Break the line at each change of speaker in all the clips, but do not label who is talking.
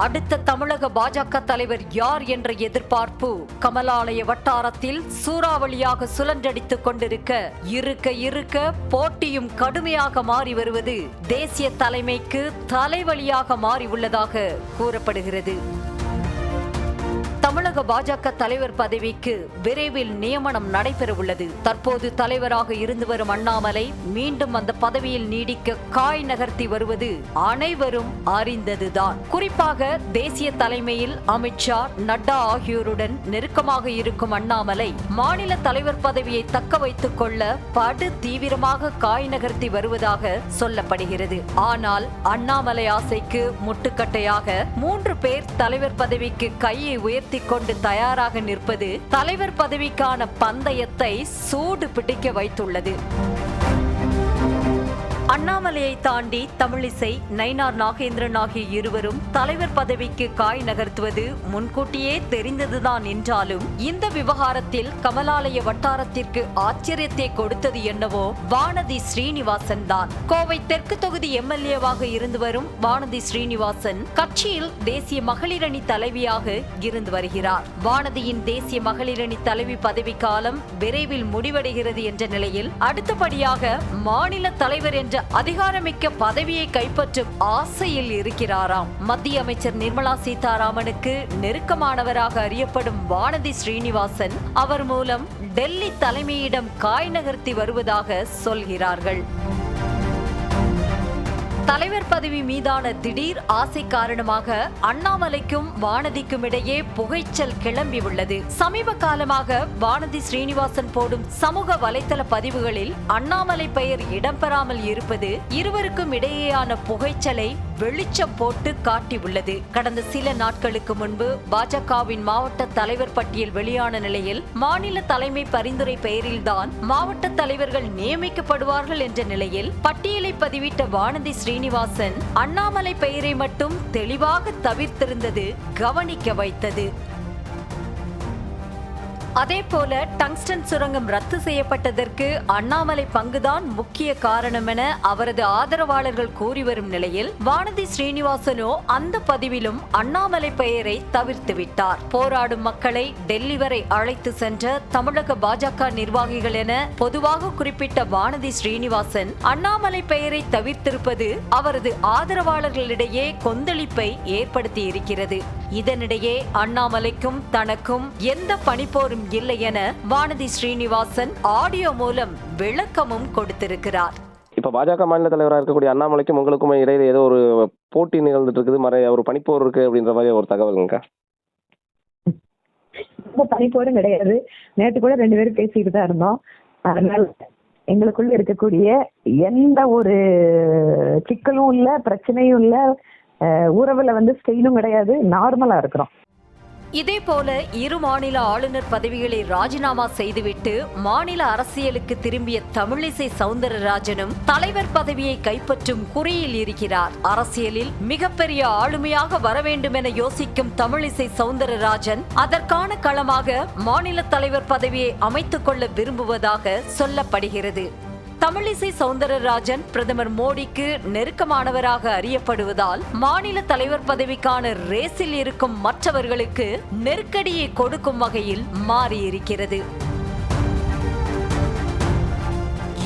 அடுத்த தமிழக பாஜக தலைவர் யார் என்ற எதிர்பார்ப்பு கமலாலய வட்டாரத்தில் சூறாவளியாக சுழன்றடித்துக் கொண்டிருக்க இருக்க போட்டியும் கடுமையாக மாறி வருவது தேசிய தலைமைக்கு தலைவலியாக மாறி உள்ளதாக கூறப்படுகிறது. தமிழக பாஜக தலைவர் பதவிக்கு விரைவில் நியமனம் நடைபெறவுள்ளது. தற்போது தலைவராக இருந்து வரும் அண்ணாமலை மீண்டும் அந்த பதவியில் நீடிக்க காய் நகர்த்தி வருவது அனைவரும் அறிந்ததுதான். குறிப்பாக தேசிய தலைமையில் அமித்ஷா, நட்டா ஆகியோருடன் நெருக்கமாக இருக்கும் அண்ணாமலை மாநில தலைவர் பதவியை தக்க வைத்துக் கொள்ள படு தீவிரமாக காய் நகர்த்தி வருவதாக சொல்லப்படுகிறது. ஆனால் அண்ணாமலை ஆசைக்கு முட்டுக்கட்டையாக 3 பேர் தலைவர் பதவிக்கு கையை உயர்த்தி கொண்டு தயாராக நிற்பது தலைவர் பதவிக்கான பந்தயத்தை சூடு பிடிக்க வைத்துள்ளது. அண்ணாமலையை தாண்டி தமிழிசை, நயினார் நாகேந்திரன் ஆகிய இருவரும் தலைவர் பதவிக்கு காய் நகர்த்துவது முன்கூட்டியே தெரிந்ததுதான் என்றாலும் இந்த விவகாரத்தில் கமலாலய வட்டாரத்திற்கு ஆச்சரியத்தை கொடுத்தது என்னவோ வானதி ஸ்ரீனிவாசன் தான். கோவை தெற்கு தொகுதி எம்எல்ஏவாக இருந்து வரும் வானதி ஸ்ரீனிவாசன் கட்சியில் தேசிய மகளிரணி தலைவியாக இருந்து வருகிறார். வானதியின் தேசிய மகளிரணி தலைவி பதவி காலம் விரைவில் முடிவடைகிறது என்ற நிலையில் அடுத்தபடியாக மாநில தலைவர் என்ற அதிகாரமிக்க பதவியை கைப்பற்றும் ஆசையில் இருக்கிறாராம். மத்திய அமைச்சர் நிர்மலா சீதாராமனுக்கு நெருக்கமானவராக அறியப்படும் வானதி ஸ்ரீனிவாசன் அவர் மூலம் டெல்லி தலைமையிடம் காய் நகர்த்தி வருவதாக சொல்கிறார்கள். தலைவர் பதவி மீதான திடீர் ஆசை காரணமாக அண்ணாமலைக்கும் வானதிக்கும் இடையே புகைச்சல் கிளம்பி உள்ளது. சமீப காலமாக வானதி ஸ்ரீனிவாசன் போடும் சமூக வலைதள பதிவுகளில் அண்ணாமலை பெயர் இடம்பெறாமல் இருப்பது இருவருக்கும் இடையேயான புகைச்சலை வெளிச்சம் போட்டு காட்டியுள்ளது. கடந்த சில நாட்களுக்கு முன்பு பாஜகவின் மாவட்ட தலைவர் பட்டியல் வெளியான நிலையில் மாநில தலைமை பரிந்துரை பெயரில்தான் மாவட்ட தலைவர்கள் நியமிக்கப்படுவார்கள் என்ற நிலையில் பட்டியலை பதிவிட்ட வானதி ஸ்ரீனிவாசன் அண்ணாமலை பெயரை மட்டும் தெளிவாக தவிர்த்திருந்தது கவனிக்க வைத்தது. அதேபோல டங்ஸ்டன் சுரங்கம் ரத்து செய்யப்பட்டதற்கு அண்ணாமலை பங்குதான் முக்கிய காரணம் என அவரது ஆதரவாளர்கள் கூறி வரும் நிலையில் வானதி ஸ்ரீனிவாசனோ அந்த பதிவிலும் அண்ணாமலை பெயரை தவிர்த்து விட்டார். போராடும் மக்களை டெல்லி வரை அழைத்து சென்ற தமிழக பாஜக நிர்வாகிகள் என பொதுவாக குறிப்பிட்ட வானதி ஸ்ரீனிவாசன் அண்ணாமலை பெயரை தவிர்த்திருப்பது அவரது ஆதரவாளர்களிடையே கொந்தளிப்பை ஏற்படுத்தி இருக்கிறது. இதனிடையே அண்ணாமலைக்கும் தனக்கும் எந்த பணிப்போரும் இல்லை என வானதி ஸ்ரீனிவாசன் ஆடியோ மூலம் விளக்கமும் கொடுத்திருக்கிறார்.
இப்ப பாஜக மாநில தலைவராக இருக்கக்கூடிய அண்ணாமலைக்கும் உங்களுக்கும் இடையில ஏதோ ஒரு போட்டி நிகழ்ந்துட்டு இருக்குது, ஒரு பனிப்போர் இருக்கு அப்படின்ற மாதிரி ஒரு தகவலுங்க.
பனிப்போரும் கிடையாது. நேற்று கூட 2 பேரும் பேசிக்கிட்டு தான் இருந்தோம். அதனால எங்களுக்குள்ள இருக்கக்கூடிய எந்த ஒரு சிக்கலும் இல்ல, பிரச்சனையும் இல்ல, உறவுல ஸ்டெயினும் கிடையாது, நார்மலா இருக்கிறோம்.
இதேபோல இரு மாநில ஆளுநர் பதவிகளை ராஜினாமா செய்துவிட்டு மாநில அரசியலுக்கு திரும்பிய தமிழிசை சவுந்தரராஜனும் தலைவர் பதவியை கைப்பற்றும் குறியில் இருக்கிறார். அரசியலில் மிகப்பெரிய ஆளுமையாக வர வேண்டும் என யோசிக்கும் தமிழிசை சவுந்தரராஜன் அதற்கான களமாக மாநில தலைவர் பதவியை அமைத்துக் கொள்ள விரும்புவதாக சொல்லப்படுகிறது. தமிழிசை சவுந்தரராஜன் பிரதமர் மோடிக்கு நெருக்கமானவராக அறியப்படுவதால் மாநில தலைவர் பதவிக்கான ரேஸில் இருக்கும் மற்றவர்களுக்கு நெருக்கடியை கொடுக்கும் வகையில் மாறியிருக்கிறது.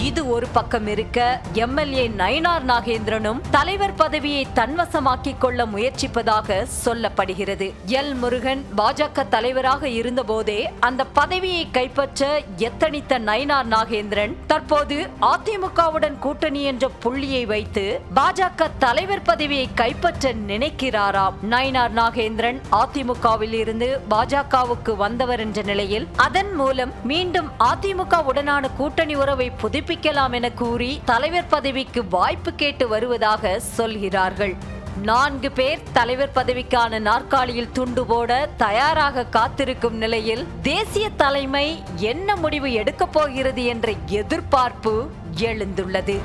இது ஒரு பக்கம் இருக்க எம்எல்ஏ நயினார் நாகேந்திரனும் தலைவர் பதவியை தன்வசமாக்கிக் கொள்ள முயற்சிப்பதாக சொல்லப்படுகிறது. எல் முருகன் பாஜக தலைவராக இருந்தபோதே அந்த பதவியை கைப்பற்ற எத்தனித்த நயினார் நாகேந்திரன் தற்போது அதிமுகவுடன் கூட்டணி என்ற புள்ளியை வைத்து பாஜக தலைவர் பதவியை கைப்பற்ற நினைக்கிறாராம். நயினார் நாகேந்திரன் அதிமுகவில் இருந்து பாஜகவுக்கு வந்தவர் என்ற நிலையில் அதன் மூலம் மீண்டும் அதிமுகவுடனான கூட்டணி உறவை புதுப்பிக்கலாம் என கூறி தலைவர் பதவிக்கு வாய்ப்பு கேட்டு வருவதாக சொல்கிறார்கள். 4 பேர் தலைவர் பதவிக்கான நாற்காலியில் துண்டு போட தயாராக காத்திருக்கும் நிலையில் தேசிய தலைமை என்ன முடிவு எடுக்கப் போகிறது என்ற எதிர்பார்ப்பு எழுந்துள்ளது.